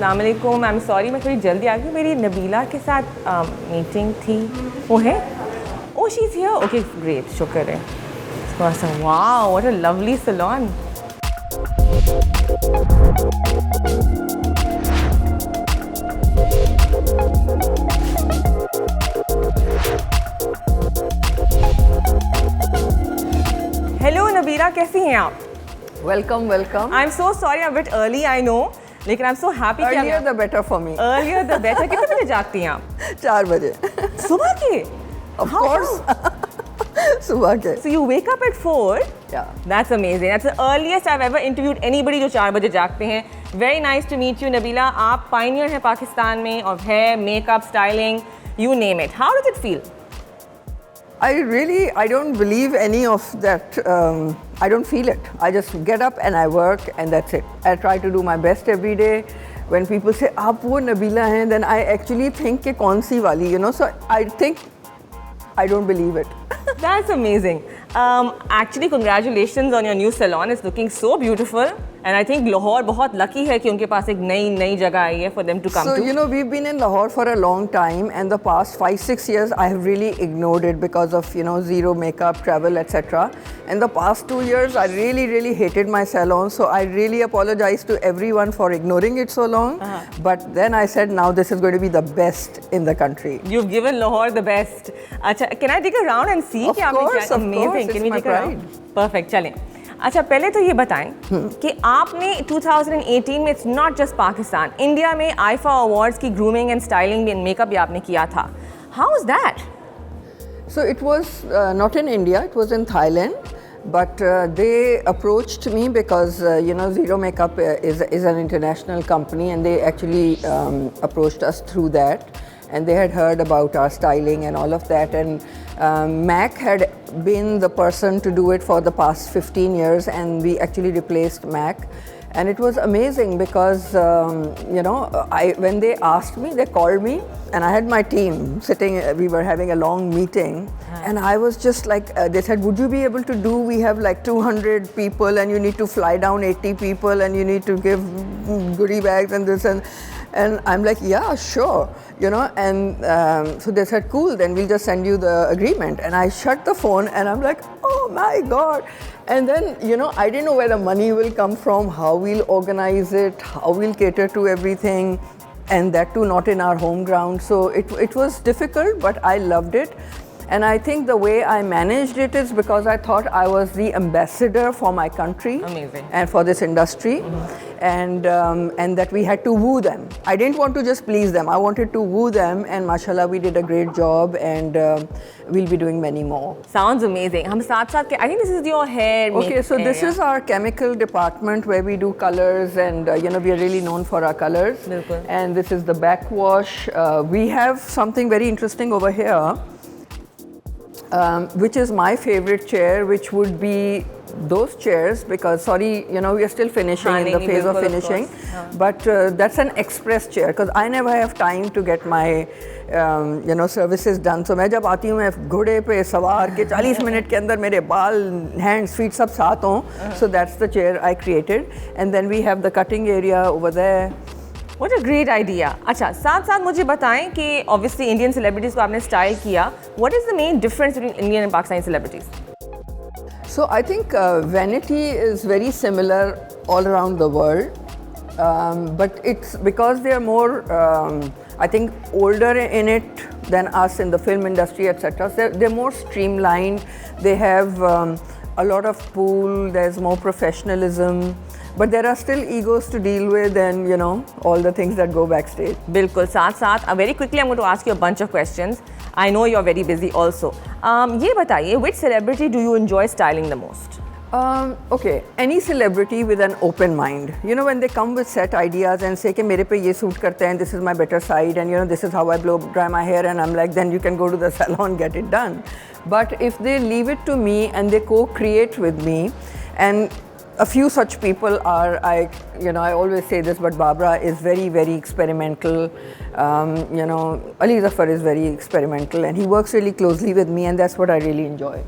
अस्सलाम वालेकुम, I am sorry मैं थोड़ी जल्दी आ गई, मेरी नबीला के साथ मीटिंग थी। वो है? Oh she is here, okay great, शुक्र है। थोड़ा सा wow what a lovely salon. Hello Nabila, कैसी हैं आप? Welcome, welcome. I am so sorry, I am bit early I know, लेकिन आई एम सो हैप्पी कि Earlier the better for me. Earlier the better. कितने बजे जागती हैं आप? 4 बजे. सुबह के? Of course. सुबह के. So you wake up at 4? Yeah. That's amazing. That's the earliest I've ever interviewed anybody जो 4 बजे जागते हैं. Very nice to meet you, Nabila. आप pioneer हैं पाकिस्तान में of hair, makeup, styling, you name it. How does it feel? I don't believe any of that. I don't feel it. I just get up and I work and that's it. I try to do my best every day. When people say, आप वो नबीला हैं, then I actually think कि कौन सी वाली, you know. So I think I don't believe it. That's amazing. Actually, congratulations on your new salon. It's looking so beautiful. And I think Lahore बहुत lucky है कि उनके पास एक नई जगह आई है for them to come So, to. you know, we've been in Lahore for a long time, and the past 5-6 years, I have really ignored it because of, you know, zero makeup, travel, etc. And the past 2 years, I really hated my salon. So I really apologize to everyone for ignoring it so long. But then I said, now this is going to be the best in the country. You've given Lahore the best. अच्छा, can I take a round and see Of कि आपने course, क्या? of Amazing. course, Can we it's my take a round? Perfect. चलें. अच्छा, पहले तो ये बताएं कि आपने 2018 में, it's not just Pakistan, India में आईफा अवार्ड्स की grooming and styling and makeup भी आपने किया था. How was that? So it was not in India, it was in Thailand. But they approached me because, you know, Zero Makeup is an international company, and they actually approached us through that. And they had heard about our styling and all of that. And Mac had been the person to do it for the past 15 years, and we actually replaced Mac. And it was amazing because, you know, when they asked me, they called me, and I had my team sitting, we were having a long meeting, and I was just like, they said, would you be able to do, we have like 200 people, and you need to fly down 80 people, and you need to give goodie bags and this and I'm like, yeah, sure, you know, and so they said, cool, then we'll just send you the agreement. And I shut the phone and I'm like, oh my God. And then, you know, I didn't know where the money will come from, how we'll organize it, how we'll cater to everything, and that too not in our home ground. So it was difficult, but I loved it. And I think the way I managed it is because I thought I was the ambassador for my country. Amazing. And for this industry. And that we had to woo them. I didn't want to just please them. I wanted to woo them, and mashallah we did a great job, and we'll be doing many more. Sounds amazing. हम साथ-साथ के, I think this is your hair. Okay, so this is our chemical department where we do colors, and you know, we are really known for our colors. बिल्कुल. And this is the backwash. We have something very interesting over here. Which is my favorite chair, which would be those chairs, because sorry, you know, we are still finishing, in the phase of finishing, but that's an express chair because I never have time to get my you know, services done. So मैं जब आती हूँ, मैं घोड़े पे सवार के 40 minute के अंदर मेरे बाल, hands, feet सब साथ हों. So that's the chair I created, and then we have the cutting area over there. What a great idea. अच्छा, साथ मुझे बताएं कि obviously Indian celebrities को आपने style किया. What is the main difference between Indian and Pakistani celebrities? So I think vanity is very similar all around the world, but it's because they are more, I think, older in it than us in the film industry, etc. So they're more streamlined. They have a lot of pool. There's more professionalism. But there are still egos to deal with, and you know, all the things that go backstage. बिल्कुल, साथ very quickly I'm going to ask you a bunch of questions. I know you're very busy also. ये बताइए, which celebrity do you enjoy styling the most? Okay, any celebrity with an open mind. You know, when they come with set ideas and say कि मेरे पे ये suit करते हैं, this is my better side, and you know, this is how I blow dry my hair, and I'm like, then you can go to the salon, get it done. But if they leave it to me and they co-create with me, and a few such people are, I always say this, but Babra is very experimental. You know, Ali Zafar is very experimental, and he works really closely with me, and that's what I really enjoy.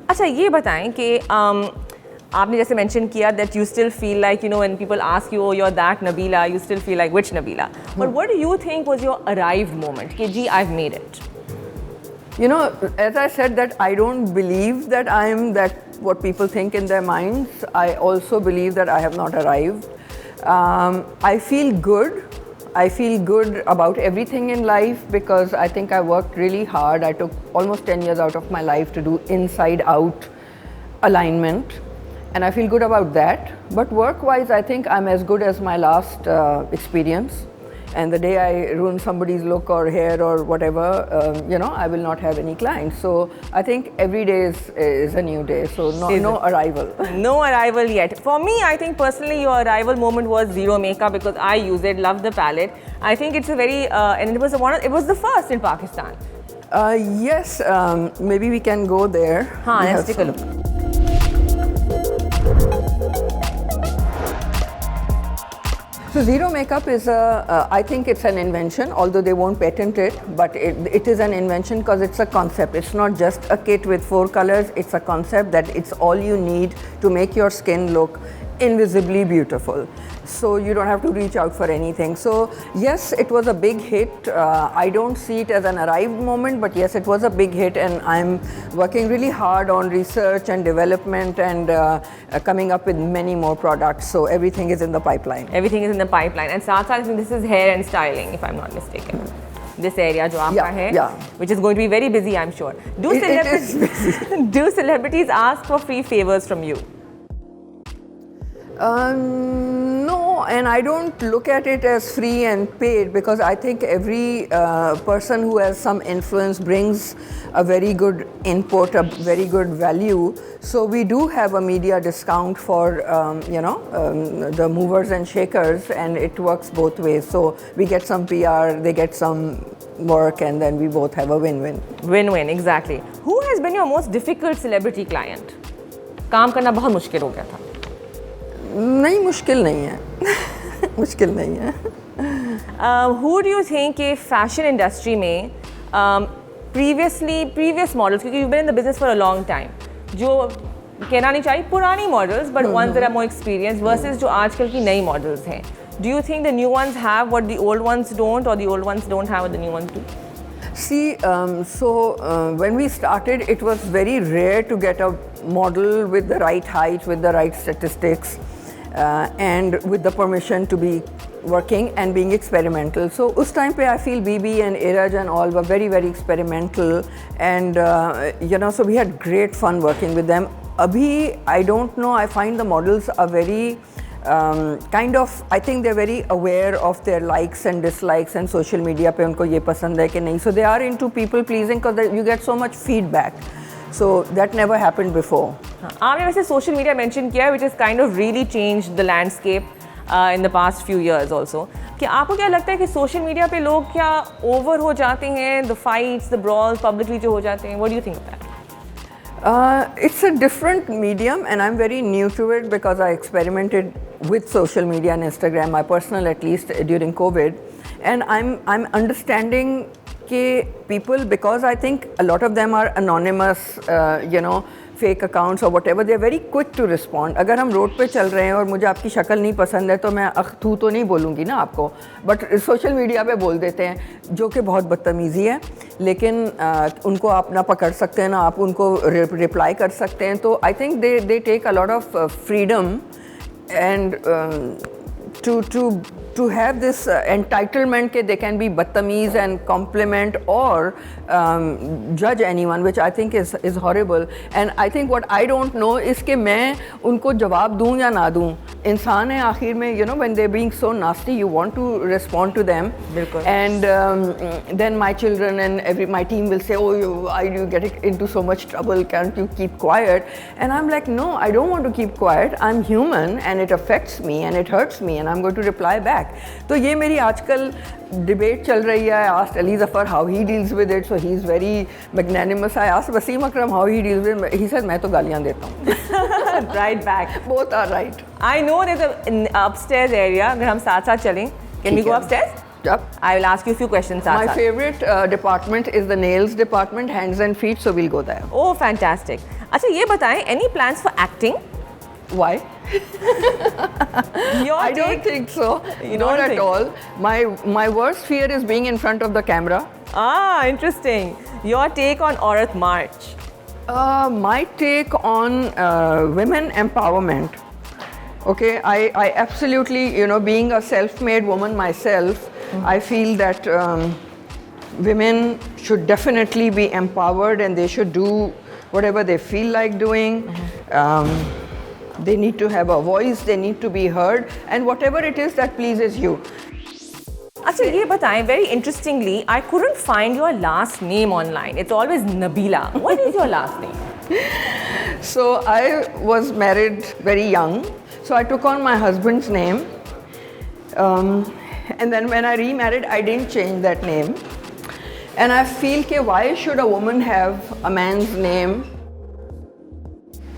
अच्छा, ये बताएं कि आपने जैसे mention किया that you still feel like, you know, when people ask you, oh, you're that Nabila, you still feel like which Nabila? But what do you think was your arrived moment? कि जी, I've made it. You know, as I said that I don't believe that I am that what people think in their minds. I also believe that I have not arrived. I feel good. I feel good about everything in life because I think I worked really hard. I took almost 10 years out of my life to do inside out alignment, and I feel good about that. But work wise, I think I'm as good as my last experience. And the day I ruin somebody's look or hair or whatever, you know, I will not have any clients. So I think every day is a new day. So no arrival. No arrival yet. For me, I think personally your arrival moment was Zero Makeup because I use it, love the palette. I think it's a very, and it was the first in Pakistan. Yes, maybe we can go there. Haan, let's take a look. So Zero Makeup is I think it's an invention, although they won't patent it, but it is an invention because it's a concept. It's not just a kit with 4 colors, it's a concept that it's all you need to make your skin look invisibly beautiful. So you don't have to reach out for anything. So yes, it was a big hit. I don't see it as an arrived moment, but yes, it was a big hit, and I'm working really hard on research and development and coming up with many more products. So everything is in the pipeline. Everything is in the pipeline. And साथ साथ this is hair and styling, if I'm not mistaken. This area जो आपका है, which is going to be very busy, I'm sure. Do celebrities ask for free favors from you? No, and I don't look at it as free and paid because I think every person who has some influence brings a very good input, a very good value. So we do have a media discount for the movers and shakers, and it works both ways. So we get some PR, they get some work, and then we both have a win-win. Win-win, exactly. Who has been your most difficult celebrity client? काम करना बहुत मुश्किल हो गया था. नहीं, मुश्किल नहीं है. मुश्किल नहीं है. Who do you think कि fashion industry में previous models, क्योंकि you've been in the business for a long time, जो कहना नहीं चाहिए पुरानी models, but ones that are more experienced versus जो आजकल की नई models हैं. Do you think the new ones have what the old ones don't, or the old ones don't have what the new ones do? See, when we started, it was very rare to get a model with the right height, with the right statistics, and with the permission to be working and being experimental. So us time pe I feel BB and Iraj and all were very, very experimental, and so we had great fun working with them. Abhi, I don't know, I find the models are very I think they're very aware of their likes and dislikes, and social media pe unko ye pasand hai ki nahi. So they are into people pleasing because you get so much feedback. So that never happened before. आपने वैसे social media mention किया, which has kind of really changed the landscape in the past few years also. कि आपको क्या लगता है कि social media पे लोग क्या over हो जाते हैं, the fights, the brawls publicly जो हो जाते हैं? What do you think of that? It's a different medium, and I'm very new to it because I experimented with social media and Instagram, my personal at least, during COVID, and I'm understanding people, because I think a lot of them are anonymous, fake accounts or whatever, they're very quick to respond. अगर हम road पे चल रहे हैं और मुझे आपकी शक्ल नहीं पसंद है तो मैं तू तो नहीं बोलूँगी ना आपको, बट सोशल मीडिया पे बोल देते हैं, जो कि बहुत बदतमीज़ी है, लेकिन उनको आप ना पकड़ सकते हैं ना आप उनको रिप्लाई कर सकते हैं. तो I think they take a lot of freedom and to have this entitlement that they can be badtameez and compliment or judge anyone, which I think is horrible. And I think what I don't know is कि मैं उनको जवाब दूँ या ना दूँ. इंसान है आखिर में, when they're being so nasty, you want to respond to them. बिल्कुल. And then my children and my team will say, oh, you get into so much trouble, can't you keep quiet? And I'm like, no, I don't want to keep quiet. I'm human and it affects me and it hurts me and I'm going to reply back. तो ये मेरी आजकल debate चल रही है. I asked Ali Zafar how he deals with it, so he's very magnanimous. I asked Wasim Akram how he deals with it. He said मैं तो गालियाँ देता हूँ. Right back. Both are right. I know there's an upstairs area. अगर हम साथ साथ चलें, can we go upstairs? Yep. I will ask you a few questions. My favorite department is the nails department, hands and feet, so we'll go there. Oh, fantastic. अच्छा ये बताएं, any plans for acting? Why? Your I don't take- think so. You Not don't at think? all. My worst fear is being in front of the camera. Ah, interesting. Your take on Aurat March. My take on women empowerment. Okay, I absolutely, being a self-made woman myself, I feel that women should definitely be empowered and they should do whatever they feel like doing. They need to have a voice, they need to be heard, and whatever it is that pleases you. अच्छा ये बताएं, very interestingly, I couldn't find your last name online. It's always Nabila. What is your last name? So I was married very young, so I took on my husband's name. And then when I remarried, I didn't change that name. And I feel that why should a woman have a man's name?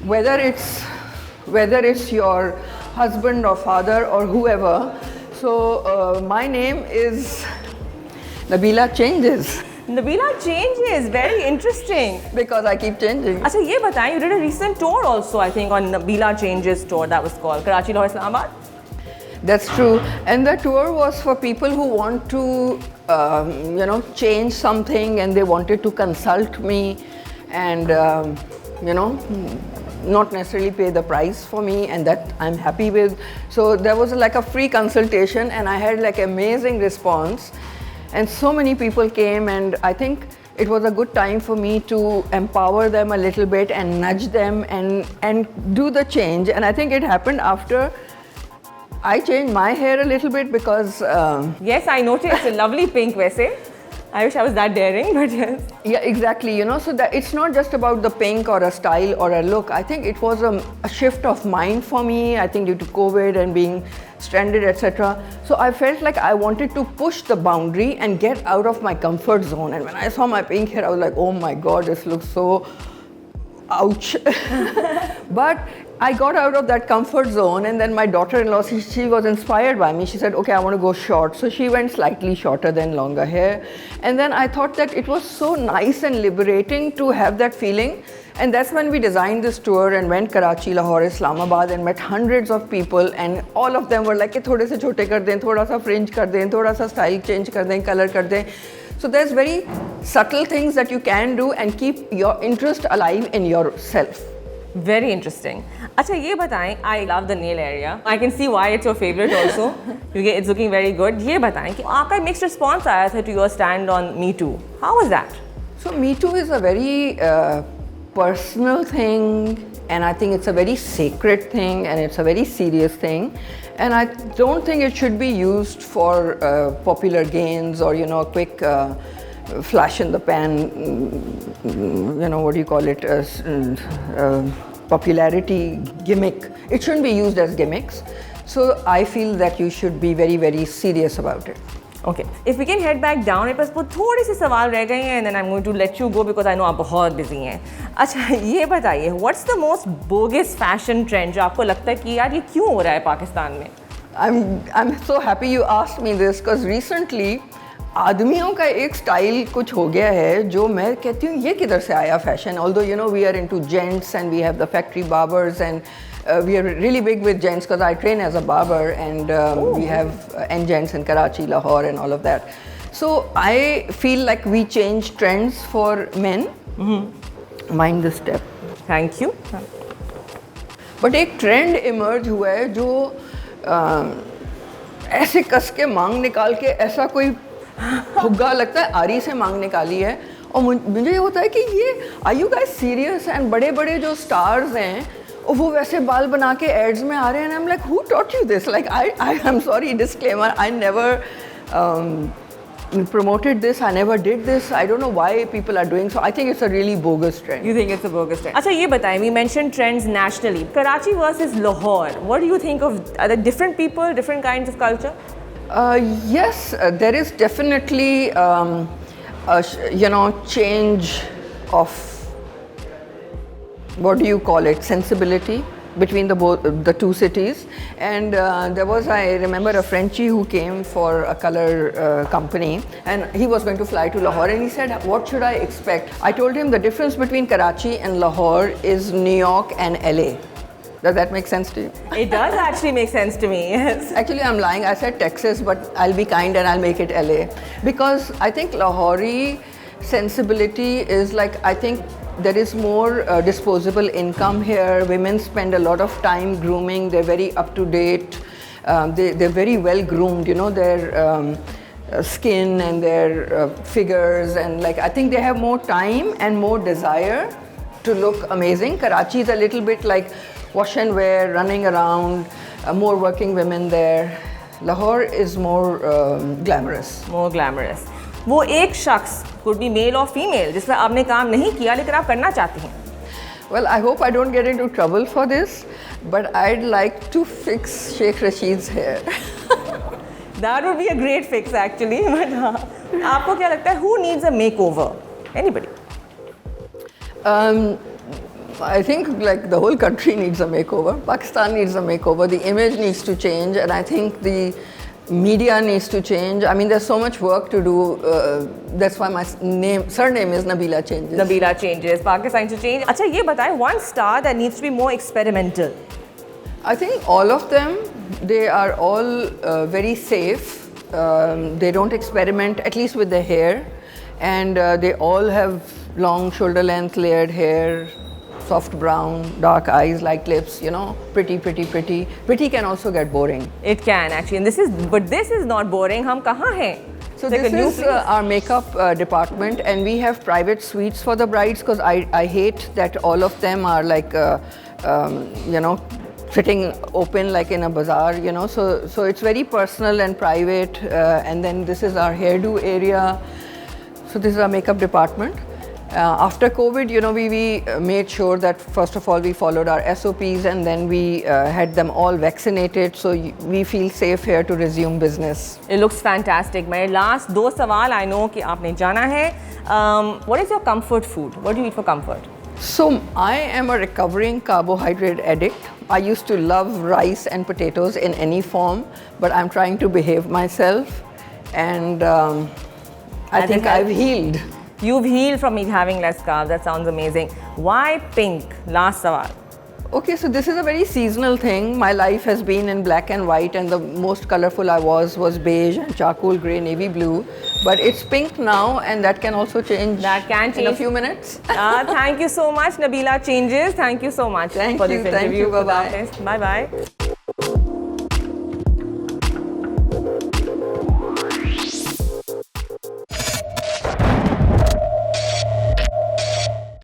Whether it's your husband or father or whoever. So my name is Nabila changes Nabila changes. Very interesting. because I keep changing. अच्छा ये बताएं, you did a recent tour also, I think, on Nabila Changes tour that was called Karachi, Lahore, Islamabad. That's true. And the tour was for people who want to, change something and they wanted to consult me and, not necessarily pay the price for me, and that I'm happy with. So there was like a free consultation and I had like amazing response. And so many people came, and I think it was a good time for me to empower them a little bit and nudge them and do the change. And I think it happened after I changed my hair a little bit because Yes, I noticed. It's a lovely pink वैसे. I wish I was that daring, but yes. yeah, exactly, so that it's not just about the pink or a style or a look. I think it was a shift of mind for me, I think due to COVID and being stranded, etc. So I felt like I wanted to push the boundary and get out of my comfort zone. And when I saw my pink hair, I was like, oh my God, this looks so ouch. But I got out of that comfort zone, and then my daughter-in-law, she was inspired by me. She said, okay, I want to go short. So she went slightly shorter than longer hair. And then I thought that it was so nice and liberating to have that feeling. And that's when we designed this tour and went Karachi, Lahore, Islamabad, and met hundreds of people, and all of them were like, थोड़े से छोटे कर दें, थोड़ा सा fringe कर दें, थोड़ा सा style change कर दें, color कर दें. So there's very subtle things that you can do and keep your interest alive in yourself. Very interesting. अच्छा ये बताएं, I love the nail area. I can see why it's your favorite also. क्योंकि it's looking very good. ये बताएं कि आपका mixed response आया था to your stand on Me Too. How was that? So Me Too is a very personal thing, and I think it's a very sacred thing, and it's a very serious thing. And I don't think it should be used for popular gains or, a quick flash in the pan, what do you call it, popularity gimmick. It shouldn't be used as gimmicks. So I feel that you should be very, very serious about it. Okay. If we can head back down, मेरे पास बहुत थोड़े से सवाल रह गए हैं, and then I'm going to let you go because I know आप बहुत busy हैं. अच्छा ये बताइए, what's the most bogus fashion trend जो आपको लगता है कि यार ये क्यों हो रहा है पाकिस्तान में? I'm so happy you asked me this because recently आदमियों का एक स्टाइल कुछ हो गया है जो मैं कहती हूँ ये किधर से आया fashion. Although we are into gents and we have the factory barbers and we are really big with gents because I train as a barber, and we have gents in Karachi, Lahore and all of that. So I feel like we change trends for men. Mind the step. Thank you. But एक trend emerge हुआ है जो ऐसे कस के मांग निकाल के ऐसा कोई फुग्गा लगता है आरी से मांग निकाली है. और मुझे ये होता है कि ये are you guys serious. And बड़े बड़े जो स्टार्स हैं और वो वैसे बाल बना के एड्स में आ रहे हैं. I am like who taught you this. Like I am sorry, disclaimer, I never promoted this, I never did this. I don't know why people are doing so. I think it's a really bogus trend. You think it's a bogus trend? अच्छा ये बताएं, we mentioned trends nationally. Karachi versus Lahore. What do you think of, are there different people, different kinds of culture? Yes, there is definitely change of, what do you call it, sensibility between the two cities. And there was, I remember, a Frenchie who came for a color company, and he was going to fly to Lahore, and he said, what should I expect? I told him the difference between Karachi and Lahore is New York and LA. Does that make sense to you? It does actually make sense to me, yes. Actually, I'm lying. I said Texas, but I'll be kind and I'll make it LA. Because I think Lahori sensibility is like, I think there is more disposable income here. Women spend a lot of time grooming. They're very up to date. They're very well groomed, you know, their skin and their figures. And like, I think they have more time and more desire to look amazing. Karachi is a little bit like wash and wear, running around, more working women there. Lahore is more glamorous. More glamorous. वो एक शख्स could be male or female जिस पर आपने काम नहीं किया लेकिन आप करना चाहती हैं. Well, I hope I don't get into trouble for this, but I'd like to fix Sheikh Rashid's hair. That would be a great fix actually. But हाँ, आपको क्या लगता है? Who needs a makeover? Anybody? I think like the whole country needs a makeover. Pakistan needs a makeover. The image needs to change, and I think the media needs to change. I mean, there's so much work to do. That's why my surname is Nabila Changes. Nabila Changes. Pakistan to change. अच्छा ये बताएं, one star that needs to be more experimental. I think all of them, they are all very safe. They don't experiment, at least with the hair, and they all have long shoulder length layered hair, soft brown, dark eyes, light lips, you know, pretty. Pretty can also get boring. It can actually, and this is not boring. हम कहाँ हैं? So It's like a this new is place. our makeup department, and we have private suites for the brides because I hate that all of them are like, you know, sitting open like in a bazaar, you know. So it's very personal and private. And then this is our hairdo area. So this is our makeup department. After COVID, you know, we made sure that first of all we followed our SOPs, and then we had them all vaccinated, so we feel safe here to resume business. It looks fantastic. My last दो सवाल I know कि आपने जाना है. What is your comfort food? What do you eat for comfort? So I am a recovering carbohydrate addict. I used to love rice and potatoes in any form, but I'm trying to behave myself, and I think I've healed. You've healed from having less carbs. That sounds amazing. Why pink? Last सवाल. Okay, so this is a very seasonal thing. My life has been in black and white, and the most colorful I was beige and charcoal gray, navy blue. But it's pink now, and that can also change. That can change in a few minutes. Thank you so much, Nabila Changes. Thank you so much Thank for you. this Thank interview. you. Bye-bye. Bye bye.